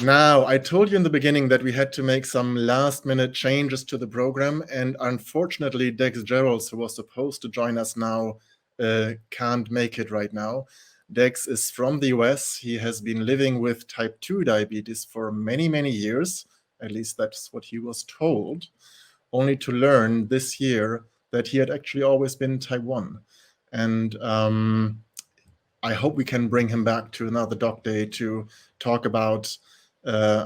Now, I told you in the beginning that we had to make some last-minute changes to the program, and unfortunately, Dex Geralds, who was supposed to join us now, can't make it right now. Dex is from the US. He has been living with type 2 diabetes for many, many years. At least that's what he was told, only to learn this year that he had actually always been type 1. And I hope we can bring him back to another doc day to talk about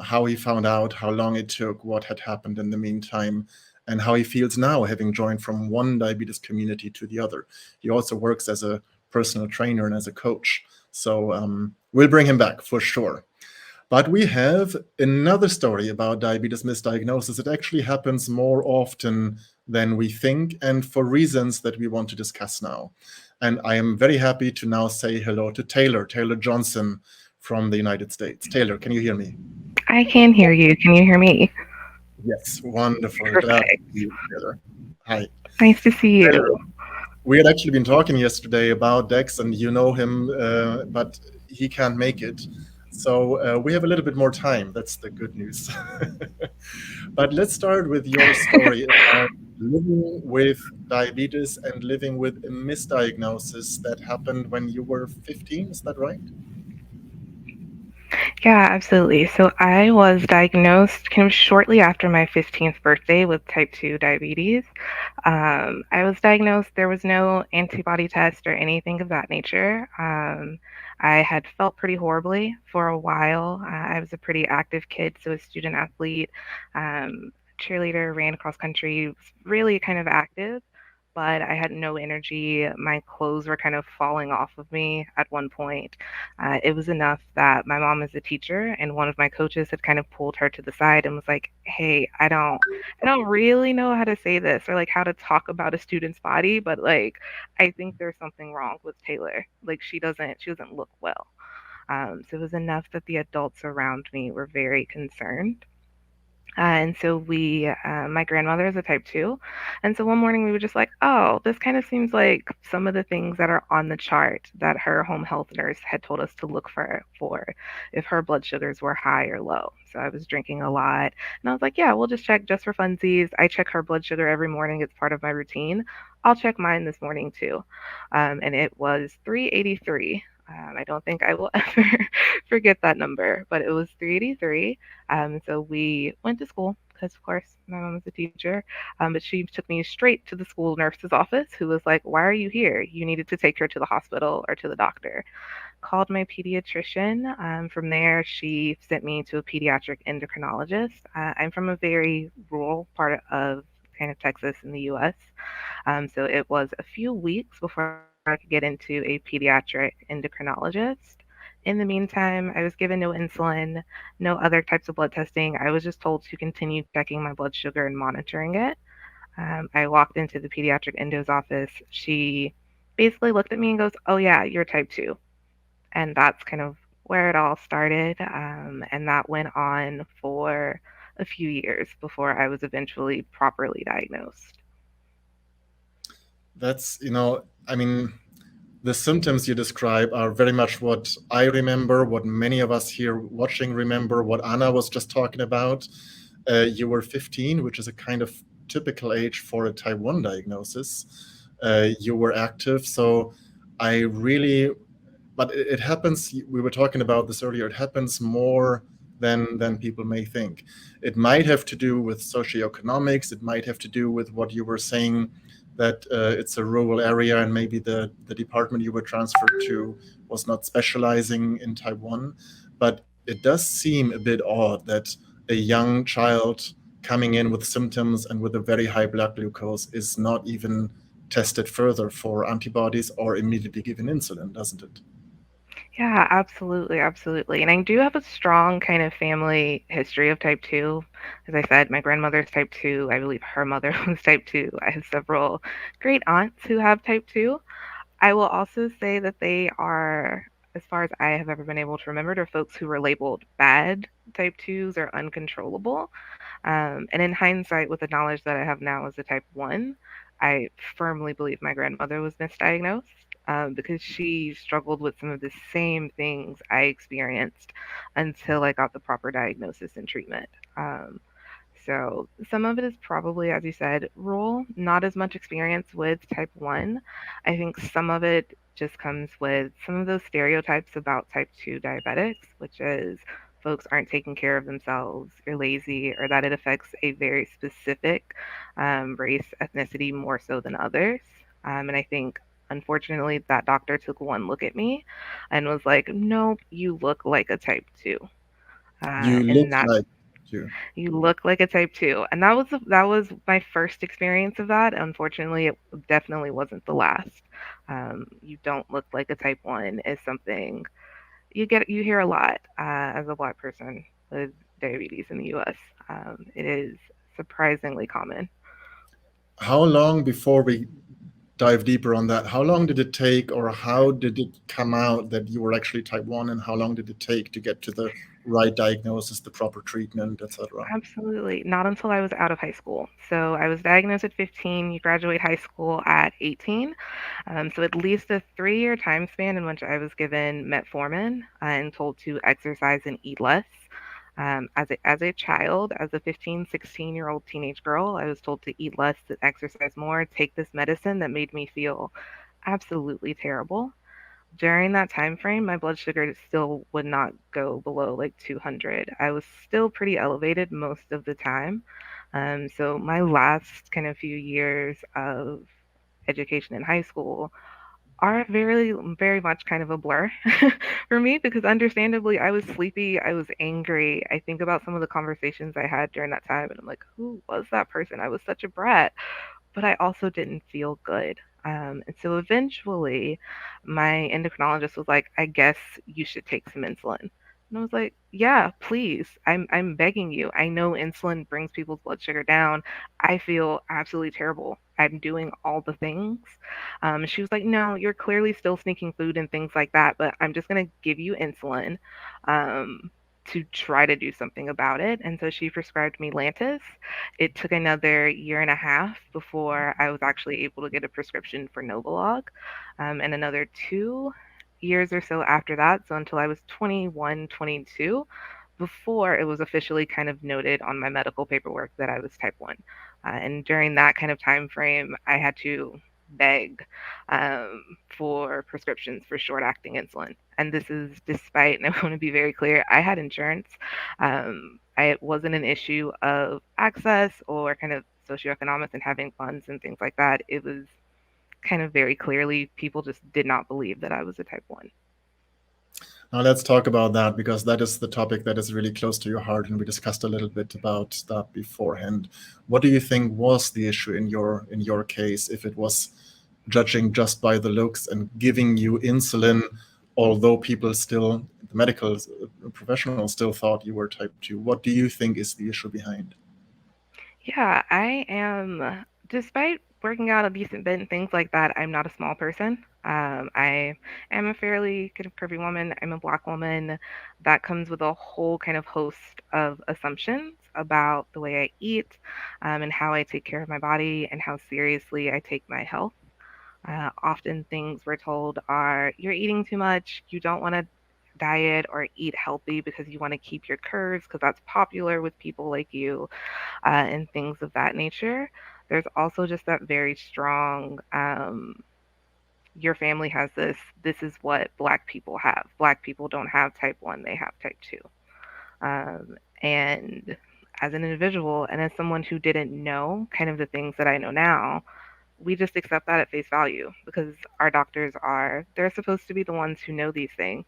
how he found out, how long it took, what had happened in the meantime, and how he feels now, having joined from one diabetes community to the other. He also works as a personal trainer and as a coach. So we'll bring him back for sure. But we have another story about diabetes misdiagnosis. It actually happens more often than we think, and for reasons that we want to discuss now. And I am very happy to now say hello to Taylor Johnson from the United States. Taylor, can you hear me? I can hear you. Can you hear me? Yes, wonderful. Glad to Perfect. see you, Taylor. Hi. Nice to see Taylor, you. we had actually been talking yesterday about Dex, and you know him, but he can't make it. So we have a little bit more time. That's the good news. But let's start with your story about living with diabetes and living with a misdiagnosis that happened when you were 15. Is that right? Yeah, absolutely. So I was diagnosed kind of shortly after my 15th birthday with type 2 diabetes. I was diagnosed, there was no antibody test or anything of that nature. I had felt pretty horribly for a while. I was a pretty active kid, so a student athlete, cheerleader, ran cross country, was really kind of active. But I had no energy. My clothes were kind of falling off of me at one point. It was enough that my mom is a teacher, and one of my coaches had kind of pulled her to the side and was like, "Hey, I don't really know how to say this or like how to talk about a student's body, but like I think there's something wrong with Taylor. Like she doesn't look well." So it was enough that the adults around me were very concerned. And so my grandmother is a type 2. And so one morning we were just like, oh, this kind of seems like some of the things that are on the chart that her home health nurse had told us to look for if her blood sugars were high or low. So I was drinking a lot. And I was like, yeah, we'll just check just for funsies. I check her blood sugar every morning, it's part of my routine. I'll check mine this morning too. And it was 383. I don't think I will ever forget that number, but it was 383. So we went to school because, of course, my mom was a teacher. But she took me straight to the school nurse's office, who was like, "Why are you here? You needed to take her to the hospital or to the doctor." Called my pediatrician. From there, she sent me to a pediatric endocrinologist. I'm from a very rural part of kind of Texas in the U.S. So it was a few weeks before I could get into a pediatric endocrinologist. In the meantime, I was given no insulin, no other types of blood testing. I was just told to continue checking my blood sugar and monitoring it. I walked into the pediatric endo's office. She basically looked at me and goes, "Oh, yeah, you're type 2." And that's kind of where it all started. And that went on for a few years before I was eventually properly diagnosed. That's, I mean, the symptoms you describe are very much what I remember, what many of us here watching remember, what Anna was just talking about. You were 15, which is a kind of typical age for a type 1 diagnosis. You were active. So I really, but it happens, we were talking about this earlier, it happens more than people may think. It might have to do with socioeconomics. It might have to do with what you were saying, that it's a rural area and maybe the department you were transferred to was not specializing in type 1. But it does seem a bit odd that a young child coming in with symptoms and with a very high blood glucose is not even tested further for antibodies or immediately given insulin, doesn't it? Yeah, absolutely, absolutely. And I do have a strong kind of family history of type 2. As I said, my grandmother's type 2. I believe her mother was type 2. I have several great aunts who have type 2. I will also say that they are, as far as I have ever been able to remember, are folks who were labeled bad type 2s or uncontrollable. And in hindsight, with the knowledge that I have now as a type 1, I firmly believe my grandmother was misdiagnosed. because she struggled with some of the same things I experienced until I got the proper diagnosis and treatment. Um, so some of it is probably, as you said, rule, not as much experience with type 1. I think some of it just comes with some of those stereotypes about type 2 diabetics, which is folks aren't taking care of themselves or lazy, or that it affects a very specific race, ethnicity more so than others. And I think, unfortunately, that doctor took one look at me and was like, nope, you look like a type 2. You look And that like you. you look like a type 2. And that was my first experience of that. Unfortunately, it definitely wasn't the last. You don't look like a type 1 is something you hear a lot as a Black person with diabetes in the U.S. It is surprisingly common. How long, before we dive deeper on that, how long did it take, or how did it come out that you were actually type 1, and how long did it take to get to the right diagnosis, the proper treatment, etc.? Absolutely. Not until I was out of high school. So I was diagnosed at 15. You graduate high school at 18. So at least a 3-year time span in which I was given metformin and told to exercise and eat less. As a child, as a 15, 16-year-old teenage girl, I was told to eat less, to exercise more, take this medicine that made me feel absolutely terrible. During that time frame, my blood sugar still would not go below like 200. I was still pretty elevated most of the time. So my last kind of few years of education in high school are very, very much kind of a blur for me because understandably I was sleepy, I was angry. I think about some of the conversations I had during that time and I'm like, who was that person? I was such a brat, but I also didn't feel good. And so eventually, my endocrinologist was like, I guess you should take some insulin. And I was like, yeah, please. I'm begging you. I know insulin brings people's blood sugar down. I feel absolutely terrible. I'm doing all the things. She was like, no, you're clearly still sneaking food and things like that, but I'm just going to give you insulin to try to do something about it. And so she prescribed me Lantus. It took another year and a half before I was actually able to get a prescription for Novolog, and another 2 years or so after that, so until I was 21, 22, before it was officially kind of noted on my medical paperwork that I was type 1. And during that kind of time frame, I had to beg for prescriptions for short acting insulin. And this is despite, and I want to be very clear, I had insurance. It wasn't an issue of access or kind of socioeconomics and having funds and things like that. It was kind of very clearly people just did not believe that I was a type 1. Now let's talk about that, because that is the topic that is really close to your heart, and we discussed a little bit about that beforehand. What do you think was the issue in your case? If it was judging just by the looks and giving you insulin, although people still, the medical professionals still thought you were type 2. What do you think is the issue behind? Yeah, I am, despite working out a decent bit and things like that, I'm not a small person. I am a fairly kind of curvy woman. I'm a Black woman. That comes with a whole kind of host of assumptions about the way I eat, and how I take care of my body and how seriously I take my health. Often things we're told are, you're eating too much, you don't want to diet or eat healthy because you want to keep your curves because that's popular with people like you, and things of that nature. There's also just that very strong, your family has this, this is what Black people have. Black people don't have type 1, they have type 2. And as an individual and as someone who didn't know kind of the things that I know now, we just accept that at face value because our doctors are, they're supposed to be the ones who know these things,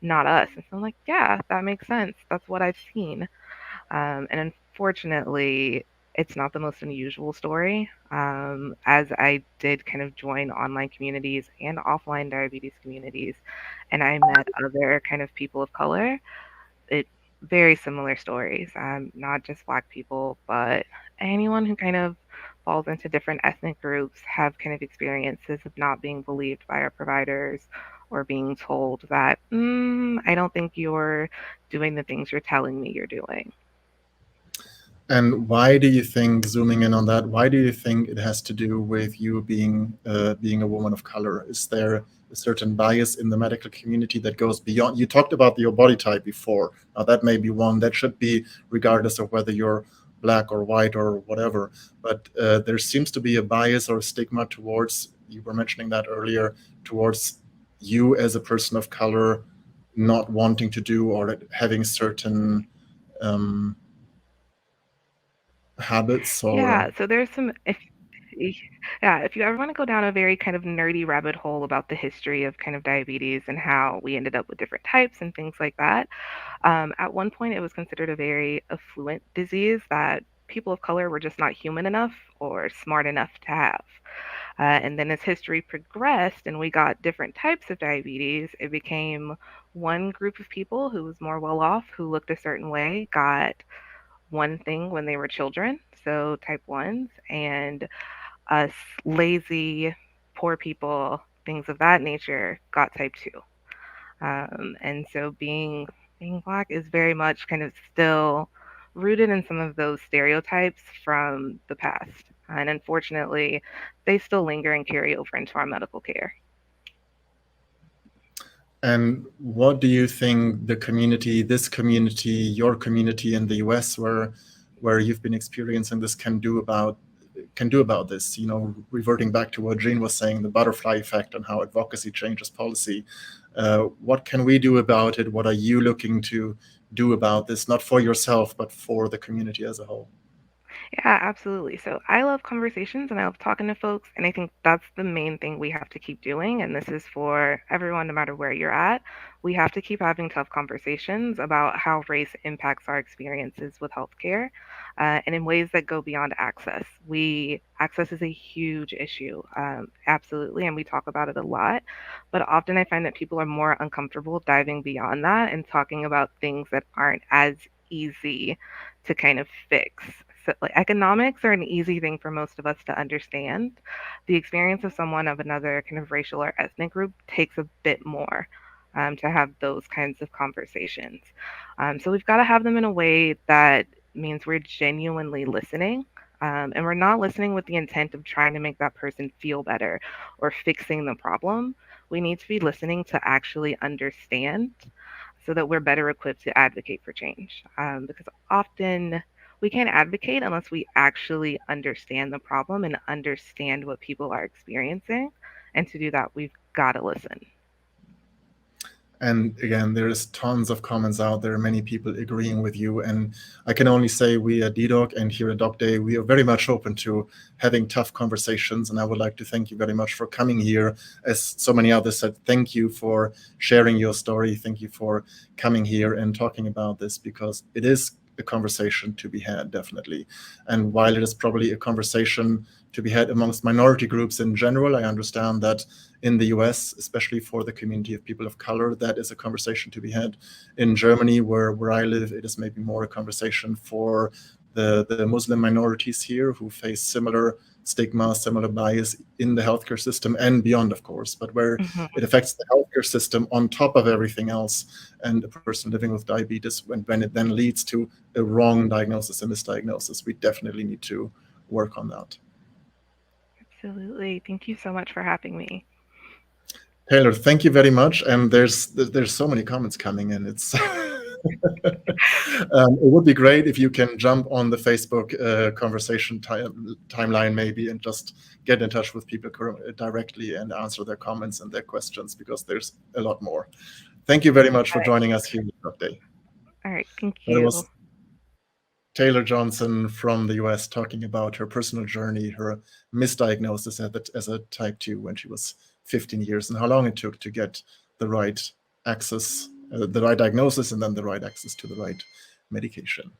not us. And so I'm like, yeah, that makes sense. That's what I've seen. And unfortunately, it's not the most unusual story. As I did kind of join online communities and offline diabetes communities, and I met other kind of people of color, it very similar stories. Not just Black people, but anyone who kind of falls into different ethnic groups have kind of experiences of not being believed by our providers or being told that, I don't think you're doing the things you're telling me you're doing. And why do you think, zooming in on that, why do you think it has to do with you being a woman of color? Is there a certain bias in the medical community that goes beyond? You talked about your body type before. Now that may be one that should be regardless of whether you're black or white or whatever. But there seems to be a bias or a stigma towards, you were mentioning that earlier, towards you as a person of color not wanting to do or having certain habits or. Yeah, so there's some yeah, if you ever want to go down a very kind of nerdy rabbit hole about the history of kind of diabetes and how we ended up with different types and things like that, at one point it was considered a very affluent disease that people of color were just not human enough or smart enough to have. And then as history progressed and we got different types of diabetes, it became one group of people who was more well off, who looked a certain way, got one thing when they were children, so type 1s, and us lazy, poor people, things of that nature, got type 2. And so being black is very much kind of still rooted in some of those stereotypes from the past. And unfortunately, they still linger and carry over into our medical care. And what do you think the community, this community, your community in the US where you've been experiencing this can do about this? You know, reverting back to what Jean was saying, the butterfly effect and how advocacy changes policy. What can we do about it? What are you looking to do about this, not for yourself, but for the community as a whole? Yeah, absolutely. So I love conversations and I love talking to folks. And I think that's the main thing we have to keep doing. And this is for everyone, no matter where you're at. We have to keep having tough conversations about how race impacts our experiences with healthcare and in ways that go beyond access. Access is a huge issue, absolutely. And we talk about it a lot. But often I find that people are more uncomfortable diving beyond that and talking about things that aren't as easy to kind of fix. So, like, economics are an easy thing for most of us to understand. The experience of someone of another kind of racial or ethnic group takes a bit more to have those kinds of conversations. So we've got to have them in a way that means we're genuinely listening. And we're not listening with the intent of trying to make that person feel better or fixing the problem. We need to be listening to actually understand so that we're better equipped to advocate for change. Because often we can't advocate unless we actually understand the problem and understand what people are experiencing. And to do that, we've got to listen. And again, there's tons of comments out there, many people agreeing with you. And I can only say we at dedoc and here at Doc Day, we are very much open to having tough conversations. And I would like to thank you very much for coming here. As so many others said, thank you for sharing your story. Thank you for coming here and talking about this, because it is a conversation to be had, definitely. And while it is probably a conversation to be had amongst minority groups in general, I understand that in the US, especially for the community of people of color, that is a conversation to be had. In Germany, where I live, it is maybe more a conversation for the Muslim minorities here who face similar stigma, similar bias in the healthcare system and beyond, of course, but where it affects the healthcare system on top of everything else. And a person living with diabetes, when it then leads to a wrong diagnosis, a misdiagnosis, we definitely need to work on that. Absolutely. Thank you so much for having me. Taylor, thank you very much. And there's so many comments coming in. It's it would be great if you can jump on the Facebook conversation timeline maybe and just get in touch with people directly and answer their comments and their questions, because there's a lot more. Thank you very much for joining us here today. All right. Thank It you. was Taylor Johnson from the US talking about her personal journey, her misdiagnosis as a type 2 when she was 15 years, and how long it took to get the right access, the right diagnosis, and then the right access to the right medication.